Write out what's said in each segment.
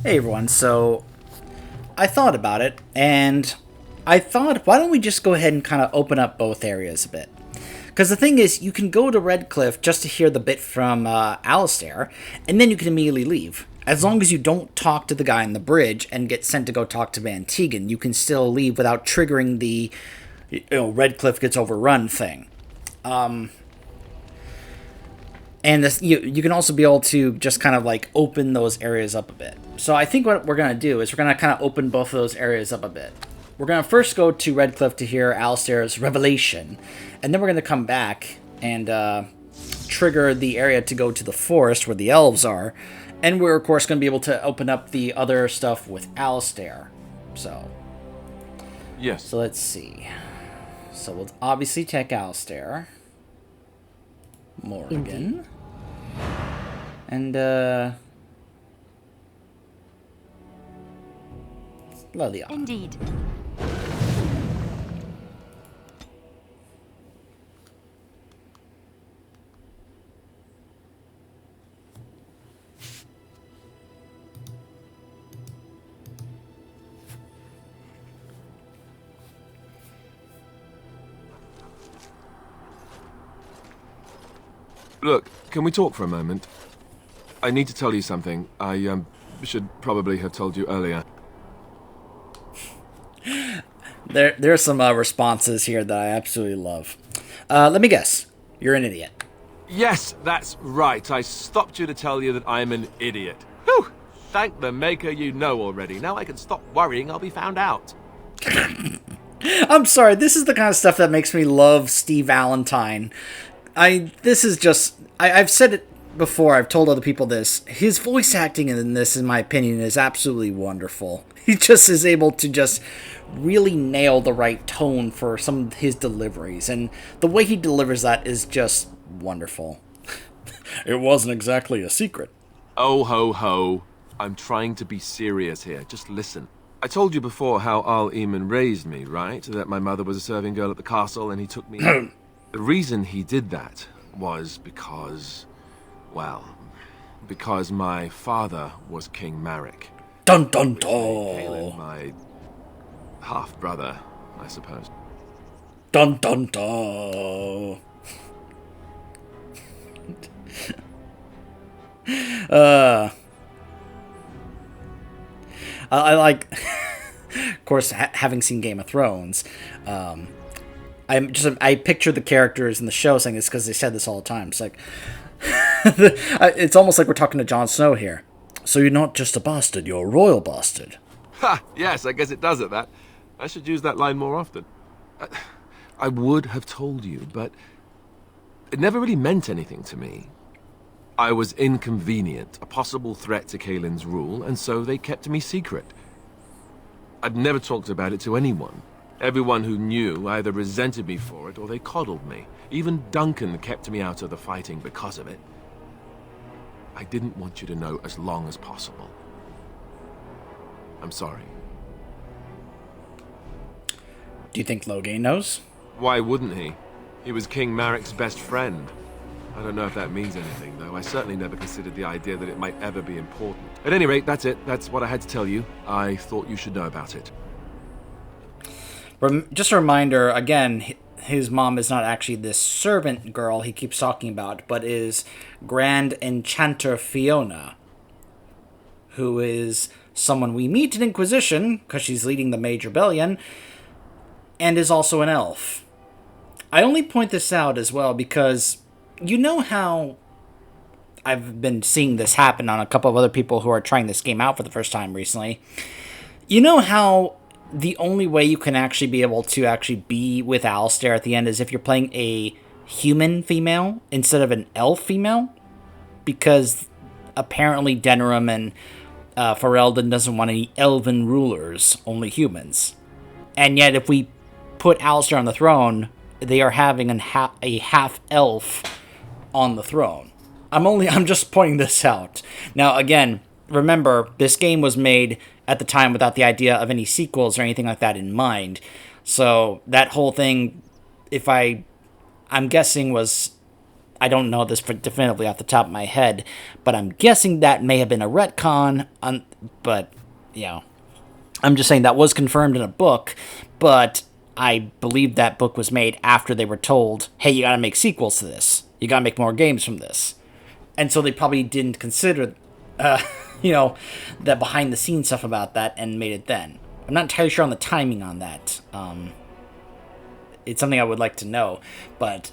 Hey everyone, so I thought about it, and I thought, why don't we just go ahead and kind of open up both areas a bit? Because the thing is, you can go to Redcliffe just to hear the bit from Alistair, and then you can immediately leave. As long as you don't talk to the guy on the bridge and get sent to go talk to Van Tegan, you can still leave without triggering the, Redcliffe gets overrun thing. And this, you can also be able to just kind of like open those areas up a bit. So I think what we're going to do is we're going to kind of open both of those areas up a bit. We're going to first go to Redcliffe to hear Alistair's revelation. And then we're going to come back and trigger the area to go to the forest where the elves are. And we're, of course, going to be able to open up the other stuff with Alistair. So. Yes. So let's see. So we'll obviously take Alistair. Morgan. Indeed. And, Lilia. Indeed. Look, can we talk for a moment? I need to tell you something. I should probably have told you earlier. There are some responses here that I absolutely love. Let me guess. You're an idiot. Yes, that's right. I stopped you to tell you that I'm an idiot. Whew! Thank the maker you know already. Now I can stop worrying I'll be found out. I'm sorry. This is the kind of stuff that makes me love Steve Valentine. I've said it before, I've told other people this. His voice acting in this, in my opinion, is absolutely wonderful. He just is able to just really nail the right tone for some of his deliveries, and the way he delivers that is just wonderful. It wasn't exactly a secret. Oh ho ho. I'm trying to be serious here. Just listen. I told you before how Al Eamon raised me, right? That my mother was a serving girl at the castle and he took me in. The reason he did that was because my father was King Marek. Dun dun dun! Caleb, my half-brother, I suppose. Dun dun dun! I like, of course, having seen Game of Thrones, I picture the characters in the show saying this because they said this all the time. It's like, it's almost like we're talking to Jon Snow here. So you're not just a bastard, you're a royal bastard. Ha! Yes, I guess it does at that. I should use that line more often. I would have told you, but it never really meant anything to me. I was inconvenient, a possible threat to Kaelin's rule, and so they kept me secret. I'd never talked about it to anyone. Everyone who knew either resented me for it or they coddled me. Even Duncan kept me out of the fighting because of it. I didn't want you to know as long as possible. I'm sorry. Do you think Loghain knows? Why wouldn't he? He was King Marek's best friend. I don't know if that means anything, though. I certainly never considered the idea that it might ever be important. At any rate, that's it. That's what I had to tell you. I thought you should know about it. Just a reminder, again, his mom is not actually this servant girl he keeps talking about, but is Grand Enchanter Fiona, who is someone we meet in Inquisition, because she's leading the Mage Rebellion, and is also an elf. I only point this out as well because you know how I've been seeing this happen on a couple of other people who are trying this game out for the first time recently. You know how the only way you can actually be able to actually be with Alistair at the end is if you're playing a human female instead of an elf female? Because apparently Denerim and Ferelden doesn't want any elven rulers, only humans. And yet if we put Alistair on the throne, they are having a half-elf on the throne. I'm just pointing this out. Now, again, remember, this game was made at the time without the idea of any sequels or anything like that in mind. So that whole thing, I'm guessing, was I don't know this definitively off the top of my head, but I'm guessing that may have been a retcon. But, I'm just saying that was confirmed in a book, but I believe that book was made after they were told, hey, you gotta make sequels to this. You gotta make more games from this. And so they probably didn't consider, the behind-the-scenes stuff about that and made it then. I'm not entirely sure on the timing on that. It's something I would like to know, but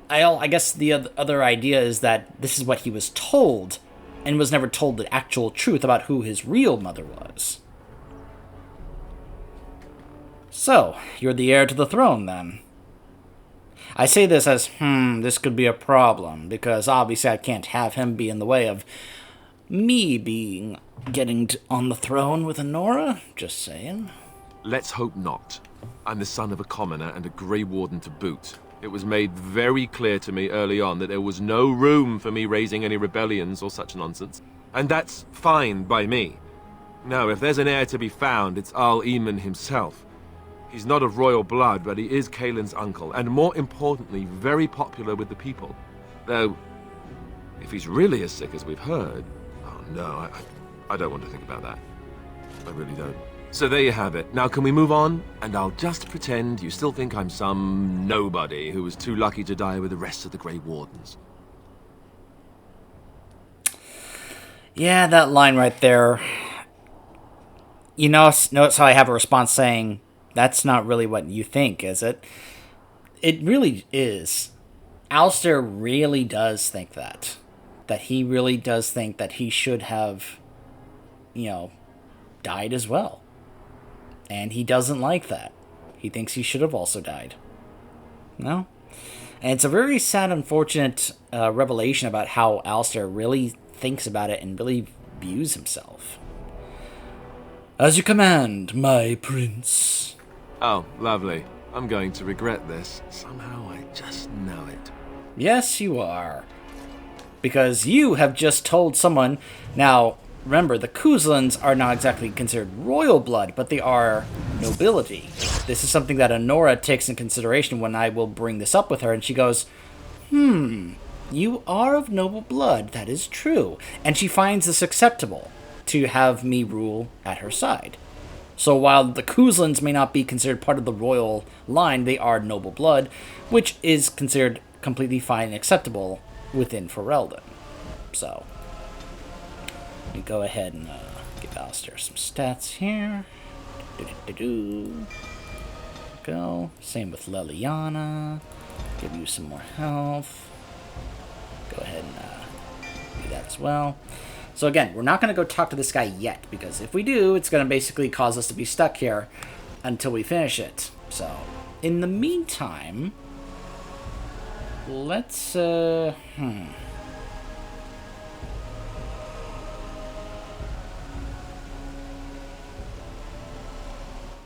I guess the other idea is that this is what he was told, and was never told the actual truth about who his real mother was. So, you're the heir to the throne, then. I say this as, this could be a problem, because obviously I can't have him be in the way of me getting on the throne with Honora. Just saying. Let's hope not. I'm the son of a commoner and a Grey Warden to boot. It was made very clear to me early on that there was no room for me raising any rebellions or such nonsense. And that's fine by me. Now, if there's an heir to be found, it's Al Eamon himself. He's not of royal blood, but he is Kaelin's uncle, and more importantly, very popular with the people. Though, if he's really as sick as we've heard... Oh no, I don't want to think about that. I really don't. So there you have it. Now can we move on? And I'll just pretend you still think I'm some nobody who was too lucky to die with the rest of the Grey Wardens. Yeah, that line right there. Notice how I have a response saying, that's not really what you think, is it? It really is. Alistair really does think that. That he really does think that he should have, died as well. And he doesn't like that. He thinks he should have also died. No? And it's a very sad, unfortunate revelation about how Alistair really thinks about it and really views himself. As you command, my prince. Oh, lovely. I'm going to regret this. Somehow I just know it. Yes, you are. Because you have just told someone... Now, remember, the Kuzlans are not exactly considered royal blood, but they are nobility. This is something that Honora takes in consideration when I will bring this up with her, and she goes, you are of noble blood, that is true. And she finds this acceptable, to have me rule at her side. So while the Kuzlans may not be considered part of the royal line, they are noble blood, which is considered completely fine and acceptable within Ferelden. So, let me go ahead and give Alistair some stats here. Go. Same with Leliana. Give you some more health. Go ahead and do that as well. So again, we're not going to go talk to this guy yet, because if we do, it's going to basically cause us to be stuck here until we finish it. So, in the meantime, let's,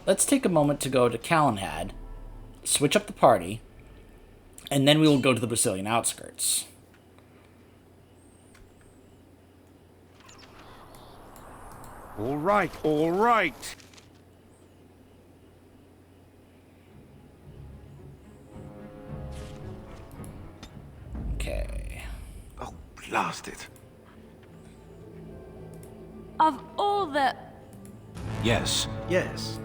Let's take a moment to go to Calenhad, switch up the party, and then we will go to the Brazilian outskirts. All right, all right. Okay. Oh, blast it. Of all the... Yes. Yes.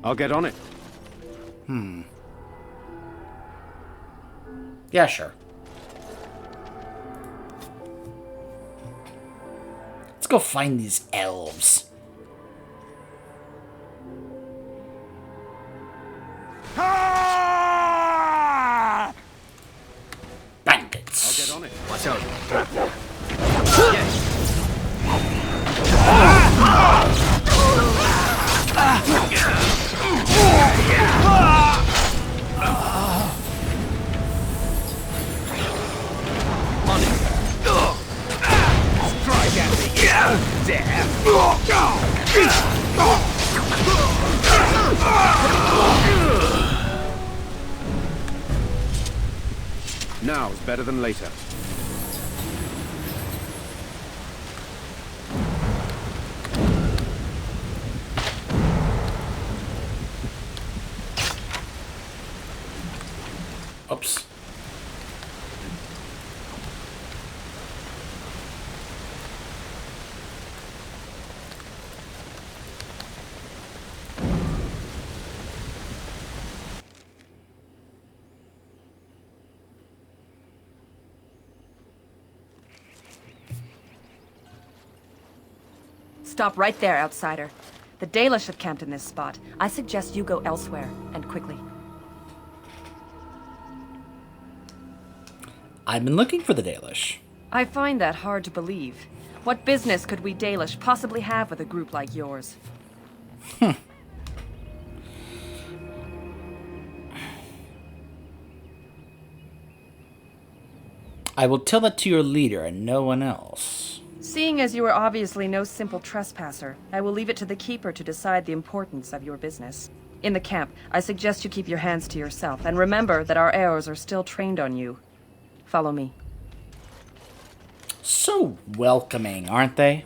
I'll get on it. Yeah, sure. Let's go find these elves. Ah! Bandits. I'll get on it. Watch out. Yes. Strike at me. There. Now's better than later. Oops. Stop right there, outsider. The Dalish have camped in this spot. I suggest you go elsewhere, and quickly. I've been looking for the Dalish. I find that hard to believe. What business could we Dalish possibly have with a group like yours? I will tell that to your leader and no one else. Seeing as you are obviously no simple trespasser, I will leave it to the Keeper to decide the importance of your business. In the camp, I suggest you keep your hands to yourself, and remember that our arrows are still trained on you. Follow me. So welcoming, aren't they?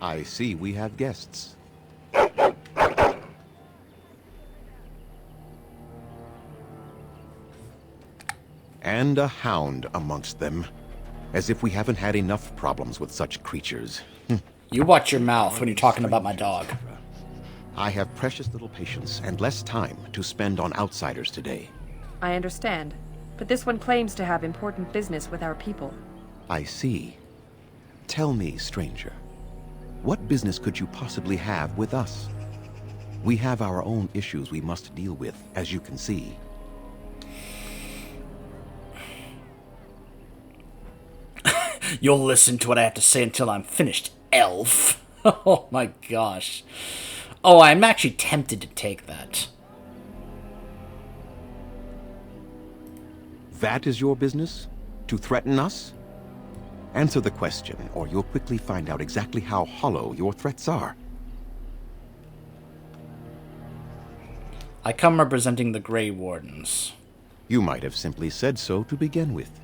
I see we have guests. And a hound amongst them. As if we haven't had enough problems with such creatures. You watch your mouth when you're talking about my dog. I have precious little patience and less time to spend on outsiders today. I understand, but this one claims to have important business with our people. I see. Tell me, stranger, what business could you possibly have with us? We have our own issues we must deal with, as you can see. You'll listen to what I have to say until I'm finished, elf. Oh my gosh. Oh, I'm actually tempted to take that. That is your business? To threaten us? Answer the question, or you'll quickly find out exactly how hollow your threats are. I come representing the Grey Wardens. You might have simply said so to begin with.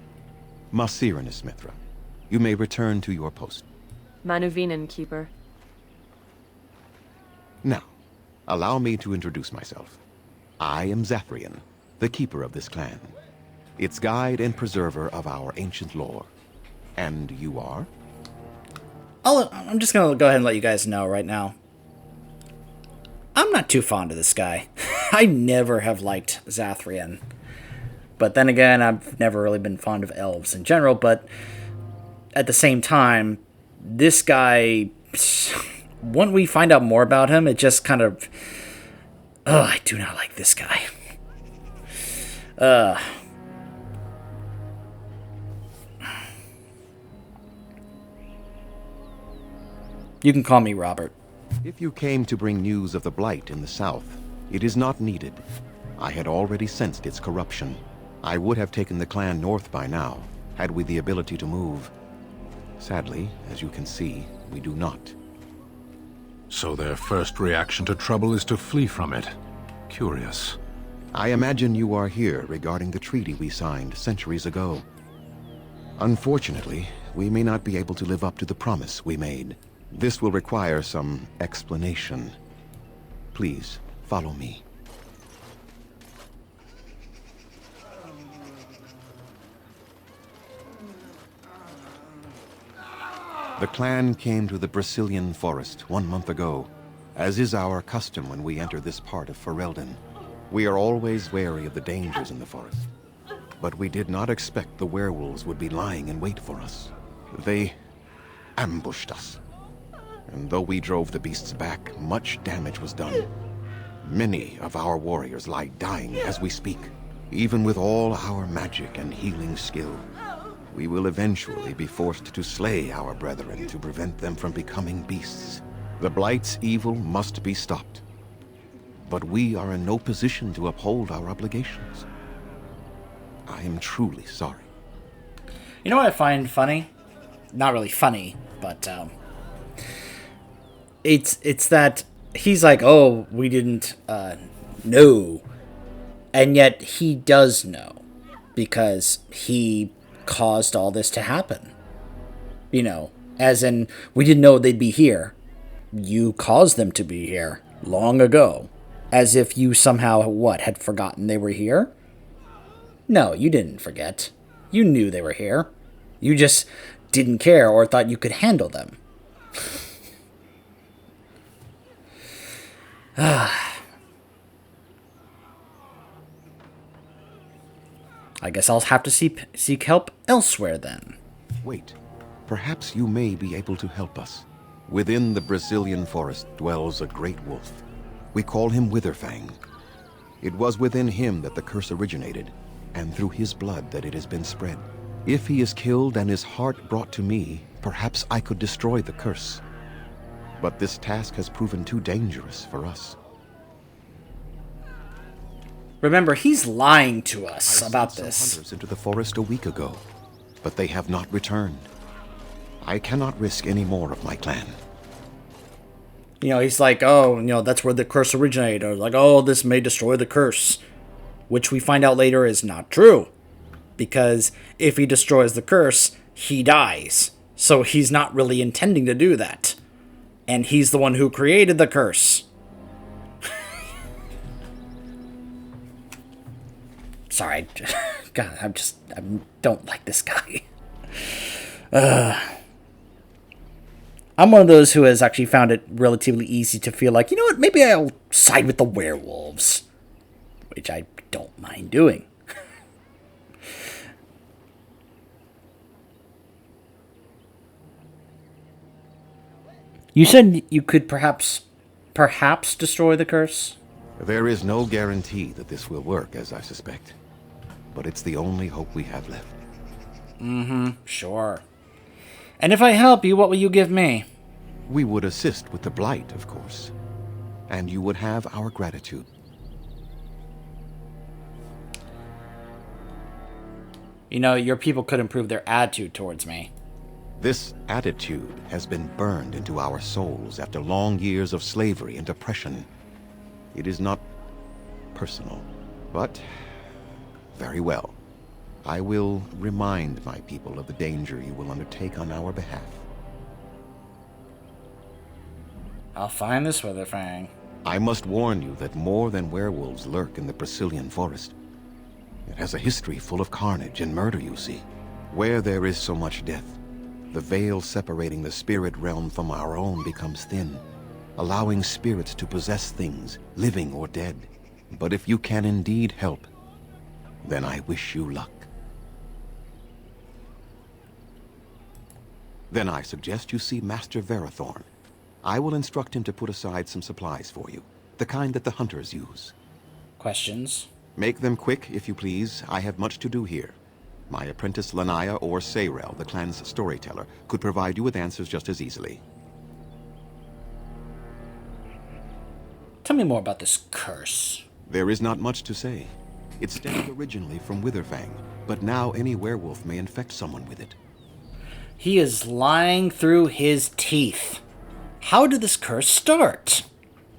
Masiranus Mithra, you may return to your post. Manuvinen, Keeper. Now, allow me to introduce myself. I am Zathrian, the keeper of this clan, its guide and preserver of our ancient lore. And you are? I'm just gonna go ahead and let you guys know right now. I'm not too fond of this guy. I never have liked Zathrian. But then again, I've never really been fond of elves in general, but at the same time, this guy, when we find out more about him, it just kind of... I do not like this guy. You can call me Robert. If you came to bring news of the Blight in the south, it is not needed. I had already sensed its corruption. I would have taken the clan north by now, had we the ability to move. Sadly, as you can see, we do not. So their first reaction to trouble is to flee from it. Curious. I imagine you are here regarding the treaty we signed centuries ago. Unfortunately, we may not be able to live up to the promise we made. This will require some explanation. Please, follow me. The clan came to the Brazilian forest 1 month ago, as is our custom when we enter this part of Ferelden. We are always wary of the dangers in the forest, but we did not expect the werewolves would be lying in wait for us. They ambushed us, and though we drove the beasts back, much damage was done. Many of our warriors lie dying as we speak. Even with all our magic and healing skill, we will eventually be forced to slay our brethren to prevent them from becoming beasts. The Blight's evil must be stopped. But we are in no position to uphold our obligations. I am truly sorry. You know what I find funny? Not really funny, but it's that he's like, oh, we didn't know. And yet he does know, because he caused all this to happen. You know, as in, we didn't know they'd be here. You caused them to be here. Long ago. As if you somehow, what, had forgotten they were here? No, you didn't forget. You knew they were here. You just didn't care or thought you could handle them. I guess I'll have to seek help elsewhere then. Wait. Perhaps you may be able to help us. Within the Brazilian forest dwells a great wolf. We call him Witherfang. It was within him that the curse originated, and through his blood that it has been spread. If he is killed and his heart brought to me, perhaps I could destroy the curse. But this task has proven too dangerous for us. Remember, he's lying to us about I sent this. some hunters into the forest a week ago, but they have not returned. I cannot risk any more of my clan. You know, he's like, oh, you know, that's where the curse originated. Or like, oh, this may destroy the curse. Which we find out later is not true. Because if he destroys the curse, he dies. So he's not really intending to do that. And he's the one who created the curse. Sorry. God, I don't like this guy. I'm one of those who has actually found it relatively easy to feel like, you know what, maybe I'll side with the werewolves. Which I don't mind doing. You said you could perhaps destroy the curse? There is no guarantee that this will work, as I suspect. But it's the only hope we have left. Sure. And if I help you, what will you give me? We would assist with the blight, of course. And you would have our gratitude. You know, your people could improve their attitude towards me. This attitude has been burned into our souls after long years of slavery and oppression. It is not personal, but very well. I will remind my people of the danger you will undertake on our behalf. I'll find this Witherfang. I must warn you that more than werewolves lurk in the Brazilian forest. It has a history full of carnage and murder, you see. Where there is so much death, the veil separating the spirit realm from our own becomes thin, allowing spirits to possess things, living or dead. But if you can indeed help, then I wish you luck. Then I suggest you see Master Verathorn. I will instruct him to put aside some supplies for you, the kind that the hunters use. Questions? Make them quick, if you please. I have much to do here. My apprentice Lanaya or Sayrel, the clan's storyteller, could provide you with answers just as easily. Tell me more about this curse. There is not much to say. It stemmed originally from Witherfang, but now any werewolf may infect someone with it. He is lying through his teeth. How did this curse start?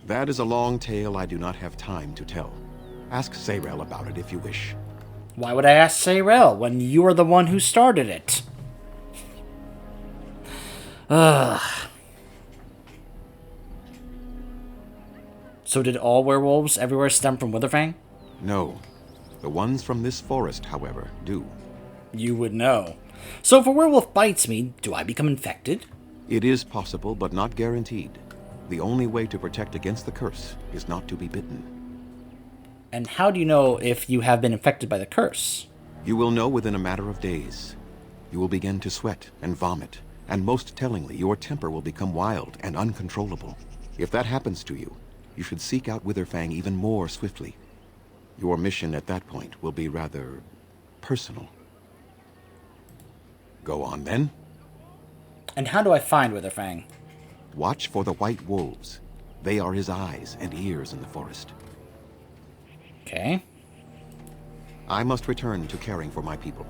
That is a long tale I do not have time to tell. Ask Sayrel about it if you wish. Why would I ask Sayrel when you are the one who started it? Ugh. So did all werewolves everywhere stem from Witherfang? No. The ones from this forest, however, do. You would know. So if a werewolf bites me, do I become infected? It is possible, but not guaranteed. The only way to protect against the curse is not to be bitten. And how do you know if you have been infected by the curse? You will know within a matter of days. You will begin to sweat and vomit, and most tellingly, your temper will become wild and uncontrollable. If that happens to you, you should seek out Witherfang even more swiftly. Your mission at that point will be rather personal. Go on, then. And how do I find Witherfang? Watch for the white wolves. They are his eyes and ears in the forest. Okay. I must return to caring for my people.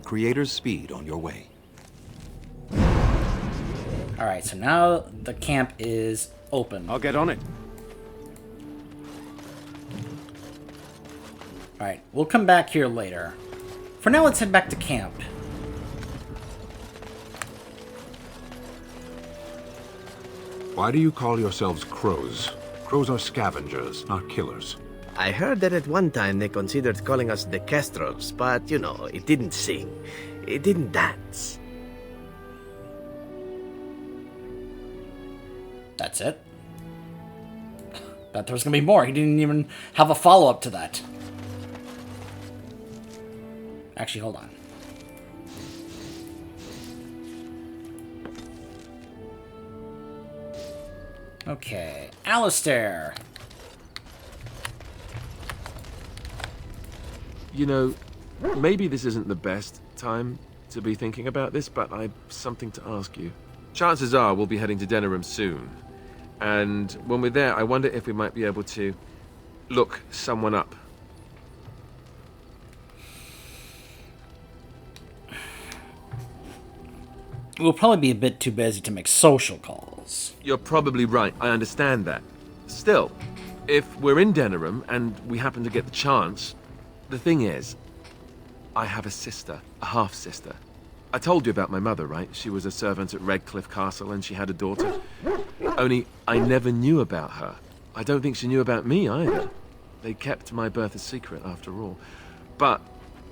Creator's speed on your way. Alright, so now the camp is open. I'll get on it. Alright, we'll come back here later. For now, let's head back to camp. Why do you call yourselves crows? Crows are scavengers, not killers. I heard that at one time they considered calling us the Kestrels, but, you know, it didn't sing. It didn't dance. That's it. Thought there was gonna be more. He didn't even have a follow-up to that. Actually, hold on. Okay, Alistair. You know, maybe this isn't the best time to be thinking about this, but I've something to ask you. Chances are we'll be heading to Denerim soon. And when we're there, I wonder if we might be able to look someone up. We'll probably be a bit too busy to make social calls. You're probably right, I understand that. Still, if we're in Denerim and we happen to get the chance, the thing is, I have a sister, a half-sister. I told you about my mother, right? She was a servant at Redcliffe Castle and she had a daughter. Only, I never knew about her. I don't think she knew about me either. They kept my birth a secret after all. But,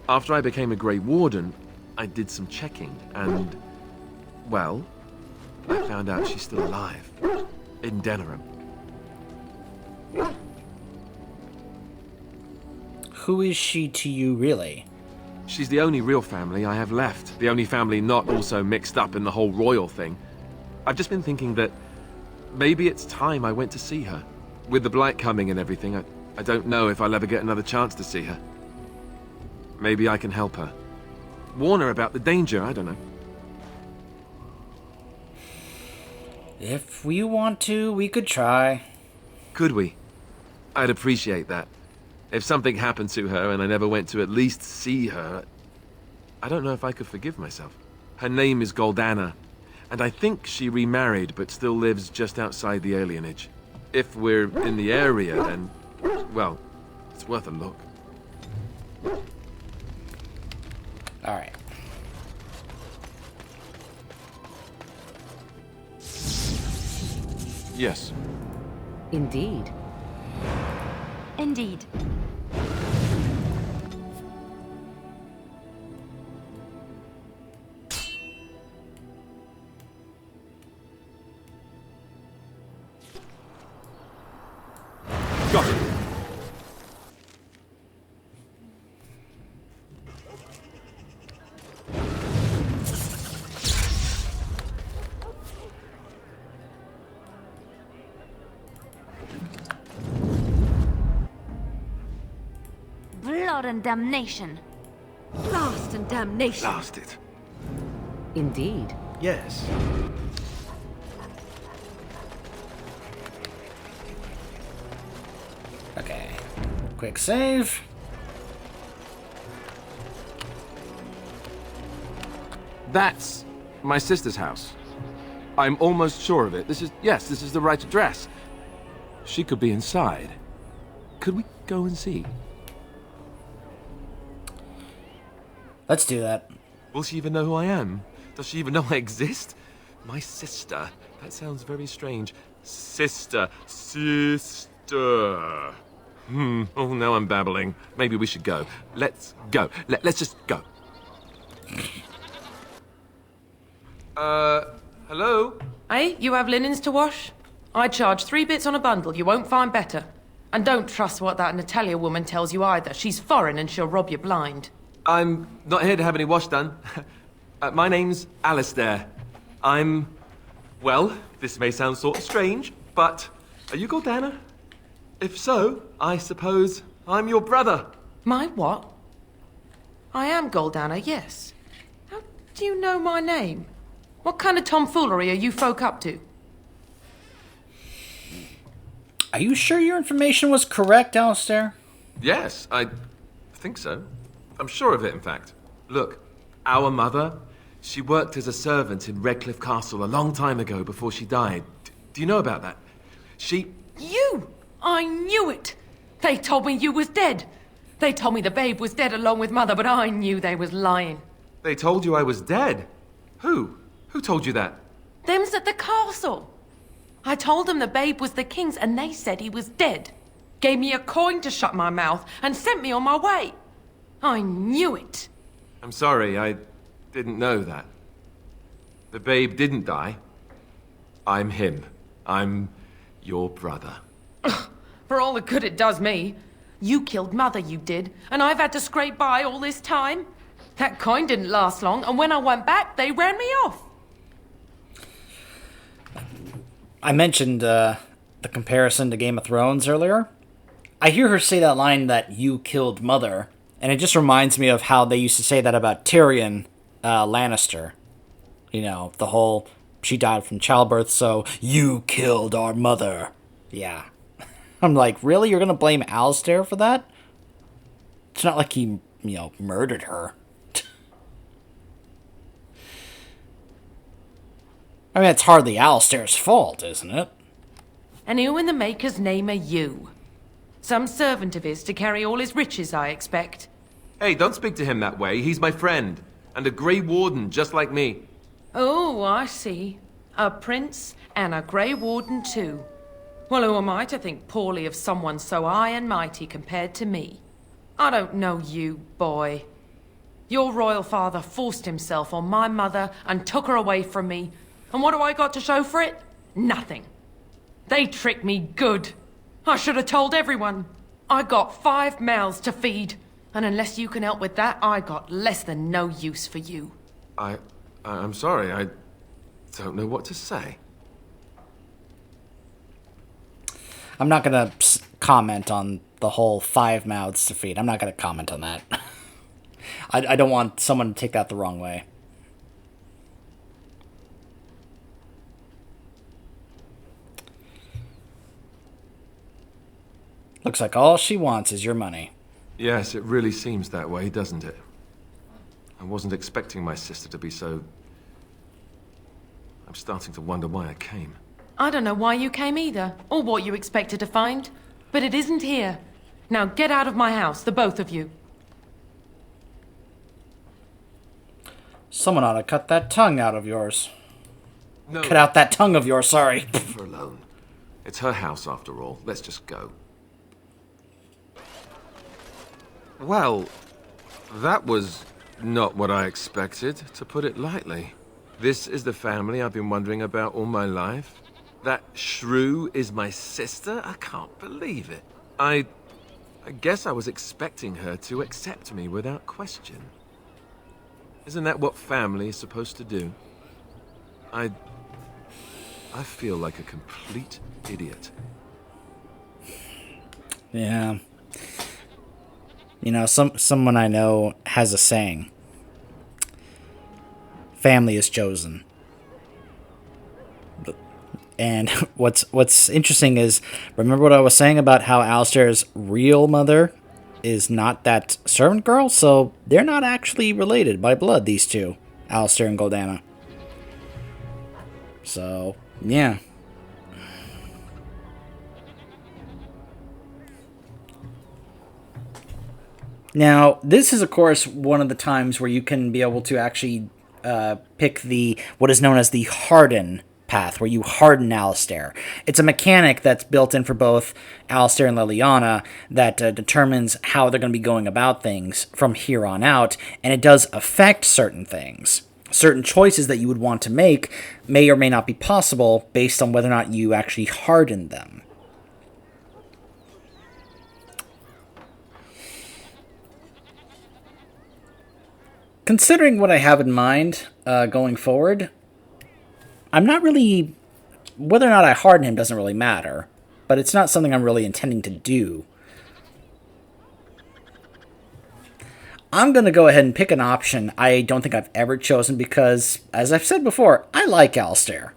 after I became a Grey Warden, I did some checking and, well, I found out she's still alive. In Denerim. Who is she to you, really? She's the only real family I have left. The only family not also mixed up in the whole royal thing. I've just been thinking that maybe it's time I went to see her. With the blight coming and everything, I don't know if I'll ever get another chance to see her. Maybe I can help her. Warn her about the danger, I don't know. If we want to, we could try. Could we? I'd appreciate that. If something happened to her and I never went to at least see her, I don't know if I could forgive myself. Her name is Goldana, and I think she remarried but still lives just outside the alienage. If we're in the area, then, well, it's worth a look. Alright. Yes. Indeed. Indeed. Got it. Blood and damnation. Blast and damnation. Blast it. Indeed. Yes. Okay. Quick save. That's my sister's house. I'm almost sure of it. This is the right address. She could be inside. Could we go and see? Let's do that. Will she even know who I am? Does she even know I exist? My sister. That sounds very strange. Sister. Sister. Oh, now I'm babbling. Maybe we should go. Let's go. Let's just go. Hello? Hey, you have linens to wash? I charge 3 bits on a bundle. You won't find better. And don't trust what that Natalia woman tells you either. She's foreign and she'll rob you blind. I'm not here to have any wash done. My name's Alistair. Well, this may sound sort of strange, but are you Goldana? If so, I suppose I'm your brother. My what? I am Goldana, yes. How do you know my name? What kind of tomfoolery are you folk up to? Are you sure your information was correct, Alistair? Yes, I think so. I'm sure of it, in fact. Look, our mother, she worked as a servant in Redcliffe Castle a long time ago before she died. Do you know about that? You! I knew it! They told me you was dead. They told me the babe was dead along with mother, but I knew they was lying. They told you I was dead? Who? Who told you that? Them's at the castle. I told them the babe was the king's and they said he was dead. Gave me a coin to shut my mouth and sent me on my way. I knew it. I'm sorry, I didn't know that. The babe didn't die. I'm him. I'm your brother. For all the good it does me. You killed Mother, you did, and I've had to scrape by all this time. That coin didn't last long, and when I went back, they ran me off. I mentioned the comparison to Game of Thrones earlier. I hear her say that line that you killed Mother, and it just reminds me of how they used to say that about Tyrion Lannister. You know, the whole, she died from childbirth, so you killed our mother. Yeah. I'm like, really? You're going to blame Alistair for that? It's not like he, murdered her. I mean, it's hardly Alistair's fault, isn't it? And who in the Maker's name are you? Some servant of his to carry all his riches, I expect. Hey, don't speak to him that way. He's my friend. And a Grey Warden, just like me. Oh, I see. A prince and a Grey Warden too. Well, who am I to think poorly of someone so high and mighty compared to me? I don't know you, boy. Your royal father forced himself on my mother and took her away from me. And what do I got to show for it? Nothing. They tricked me good. I should have told everyone. I got 5 mouths to feed. And unless you can help with that, I got less than no use for you. I'm sorry, I don't know what to say. I'm not going to comment on the whole 5 mouths to feed. I'm not going to comment on that. I don't want someone to take that the wrong way. Looks like all she wants is your money. Yes, it really seems that way, doesn't it? I wasn't expecting my sister to be so... I'm starting to wonder why I came. I don't know why you came either, or what you expected to find. But it isn't here. Now get out of my house, the both of you. Someone ought to cut that tongue out of yours. No. Cut out that tongue of yours, sorry. Leave her alone. It's her house, after all. Let's just go. Well, that was not what I expected, to put it lightly. This is the family I've been wondering about all my life. That shrew is my sister? I can't believe it. I guess I was expecting her to accept me without question. Isn't that what family is supposed to do? I feel like a complete idiot. Yeah. You know, someone I know has a saying. Family is chosen. And what's interesting is, remember what I was saying about how Alistair's real mother is not that servant girl? So they're not actually related by blood, these two, Alistair and Goldana. So, yeah. Now, this is, of course, one of the times where you can be able to actually pick what is known as the harden path, where you harden Alistair. It's a mechanic that's built in for both Alistair and Liliana that determines how they're going to be going about things from here on out, and it does affect certain things. Certain choices that you would want to make may or may not be possible based on whether or not you actually harden them. Considering what I have in mind going forward, I'm not really... Whether or not I harden him doesn't really matter, but it's not something I'm really intending to do. I'm going to go ahead and pick an option I don't think I've ever chosen because, as I've said before, I like Alistair.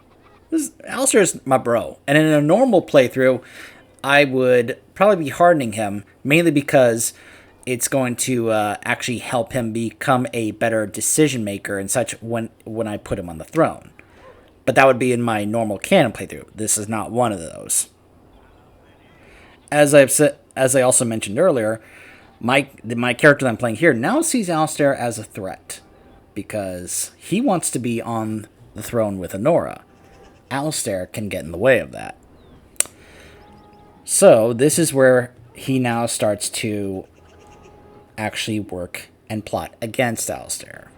Alistair's my bro, and in a normal playthrough, I would probably be hardening him, mainly because it's going to actually help him become a better decision maker and such when I put him on the throne. But that would be in my normal canon playthrough. This is not one of those. As I also mentioned earlier, my character that I'm playing here now sees Alistair as a threat because he wants to be on the throne with Honora. Alistair can get in the way of that. So this is where he now starts to actually work and plot against Alistair.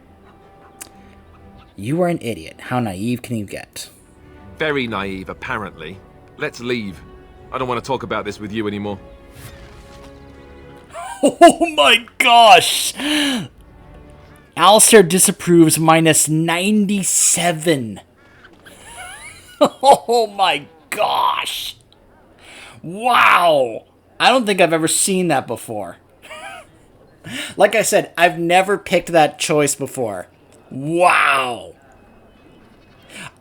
You are an idiot. How naive can you get? Very naive, apparently. Let's leave. I don't want to talk about this with you anymore. Oh my gosh! Alistair disapproves minus 97. Oh my gosh! Wow! I don't think I've ever seen that before. Like I said, I've never picked that choice before. Wow!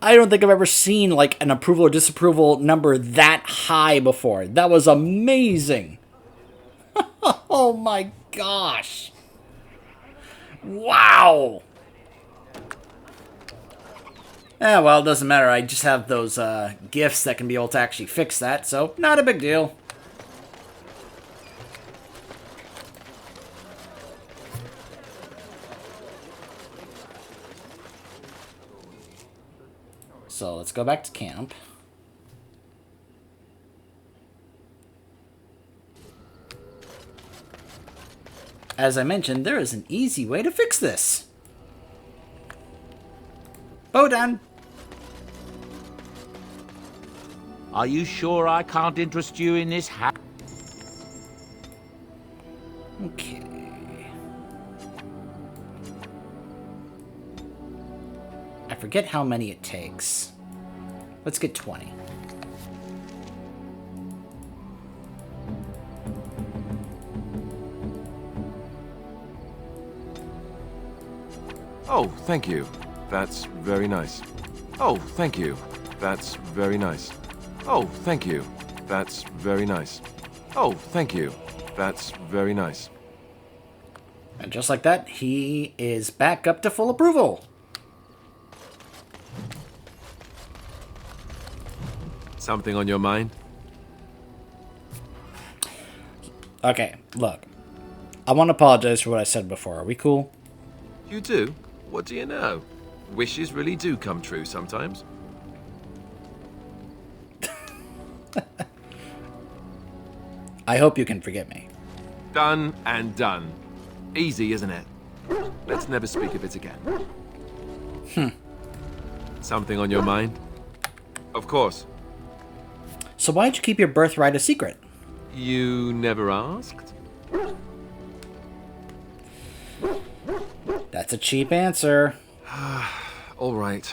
I don't think I've ever seen like an approval or disapproval number that high before. That was amazing. Oh my gosh. Wow. Well, it doesn't matter. I just have those gifts that can be able to actually fix that, so not a big deal. So let's go back to camp. As I mentioned, there is an easy way to fix this. Bodan! Are you sure I can't interest you in this Okay. I forget how many it takes. Let's get 20. Oh, thank you. That's very nice. Oh, thank you. That's very nice. Oh, thank you. That's very nice. Oh, thank you. That's very nice. And just like that, he is back up to full approval. Something on your mind? Okay, look. I want to apologize for what I said before. Are we cool? You do? What do you know? Wishes really do come true sometimes. I hope you can forgive me. Done and done. Easy, isn't it? Let's never speak of it again. Something on your mind? Of course. So why'd you keep your birthright a secret? You never asked? That's a cheap answer. All right.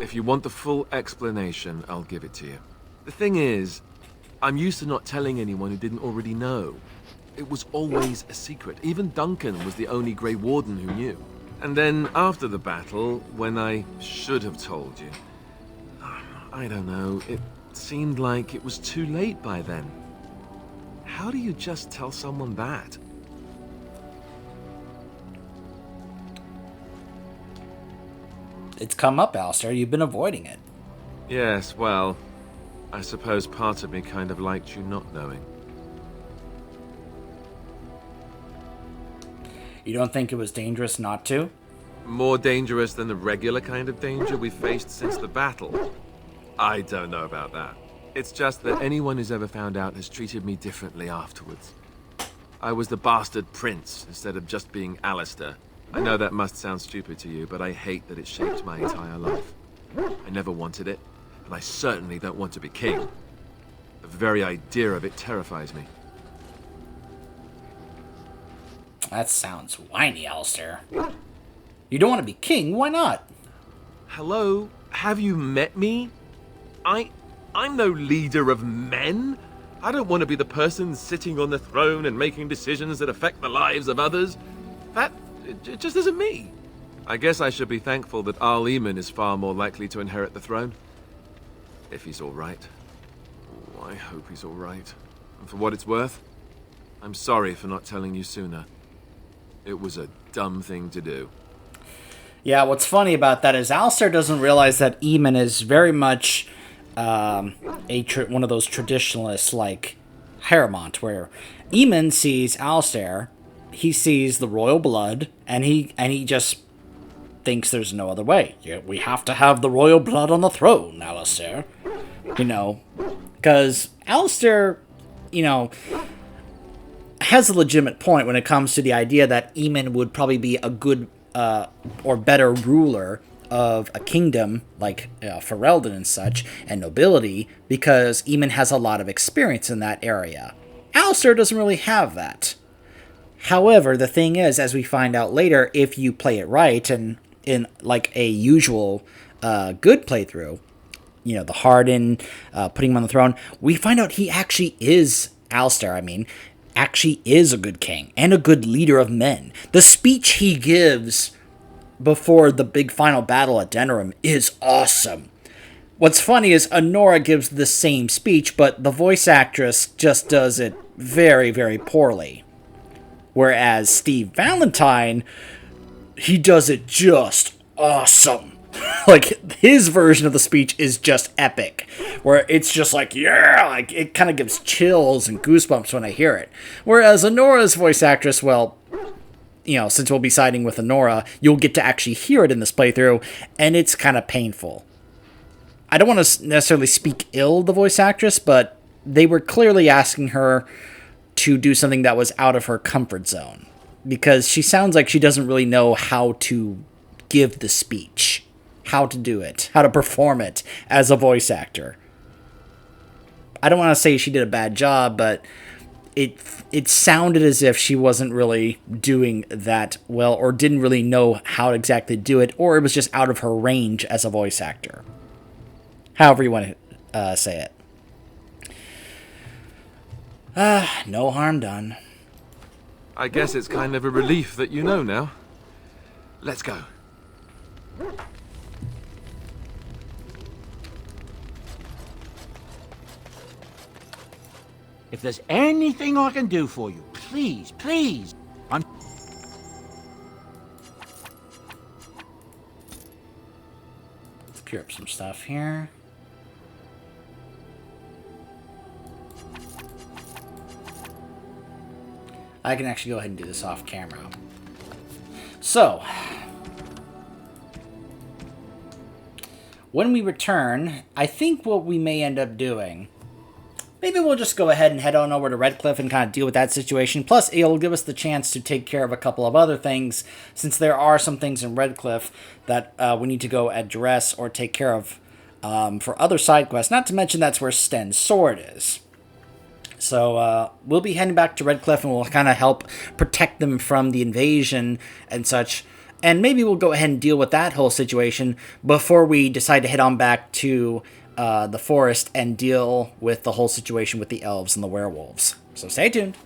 If you want the full explanation, I'll give it to you. The thing is, I'm used to not telling anyone who didn't already know. It was always a secret. Even Duncan was the only Grey Warden who knew. And then after the battle, when I should have told you, I don't know, it seemed like it was too late by then. How do you just tell someone that? It's come up, Alistair. You've been avoiding it. Yes, well, I suppose part of me kind of liked you not knowing. You don't think it was dangerous not to? More dangerous than the regular kind of danger we've faced since the battle? I don't know about that. It's just that anyone who's ever found out has treated me differently afterwards. I was the bastard prince instead of just being Alistair. I know that must sound stupid to you, but I hate that it shaped my entire life. I never wanted it, and I certainly don't want to be king. The very idea of it terrifies me. That sounds whiny, Alistair. You don't want to be king? Why not? Hello? Have you met me? I'm no leader of men. I don't want to be the person sitting on the throne and making decisions that affect the lives of others. It just isn't me. I guess I should be thankful that Arl Eamon is far more likely to inherit the throne. If he's all right. Oh, I hope he's all right. And for what it's worth, I'm sorry for not telling you sooner. It was a dumb thing to do. Yeah, what's funny about that is Alistair doesn't realize that Eamon is very much one of those traditionalists like Harrowmont, where Eamon sees Alistair, he sees the royal blood, and he just thinks there's no other way. We have to have the royal blood on the throne, Alistair. Because Alistair, has a legitimate point when it comes to the idea that Eamon would probably be a good or better ruler of a kingdom like Ferelden and such, and nobility, because Eamon has a lot of experience in that area. Alistair doesn't really have that. However, the thing is, as we find out later, if you play it right, and in like a usual good playthrough, the Harden, putting him on the throne, we find out he actually is, Alistair, actually is a good king and a good leader of men. The speech he gives before the big final battle at Denerim is awesome. What's funny is Honora gives the same speech, but the voice actress just does it very, very poorly. Whereas Steve Valentine, he does it just awesome. Like, his version of the speech is just epic, where it's just like, yeah, like, it kind of gives chills and goosebumps when I hear it. Whereas Honora's voice actress, well, since we'll be siding with Honora, you'll get to actually hear it in this playthrough, and it's kind of painful. I don't want to necessarily speak ill of the voice actress, but they were clearly asking her to do something that was out of her comfort zone, because she sounds like she doesn't really know how to give the speech. How to do it, how to perform it as a voice actor. I don't want to say she did a bad job, but it sounded as if she wasn't really doing that well, or didn't really know how to exactly do it, or it was just out of her range as a voice actor. However you want to say it. No harm done. I guess it's kind of a relief that you know now. Let's go. If there's anything I can do for you, please, please. I'm... Let's clear up some stuff here. I can actually go ahead and do this off camera. So, when we return, I think what we may end up doing, maybe we'll just go ahead and head on over to Redcliffe and kind of deal with that situation. Plus, it'll give us the chance to take care of a couple of other things, since there are some things in Redcliffe that we need to go address or take care of for other side quests. Not to mention that's where Sten's sword is. So we'll be heading back to Redcliffe, and we'll kind of help protect them from the invasion and such. And maybe we'll go ahead and deal with that whole situation before we decide to head on back to the forest and deal with the whole situation with the elves and the werewolves. So stay tuned.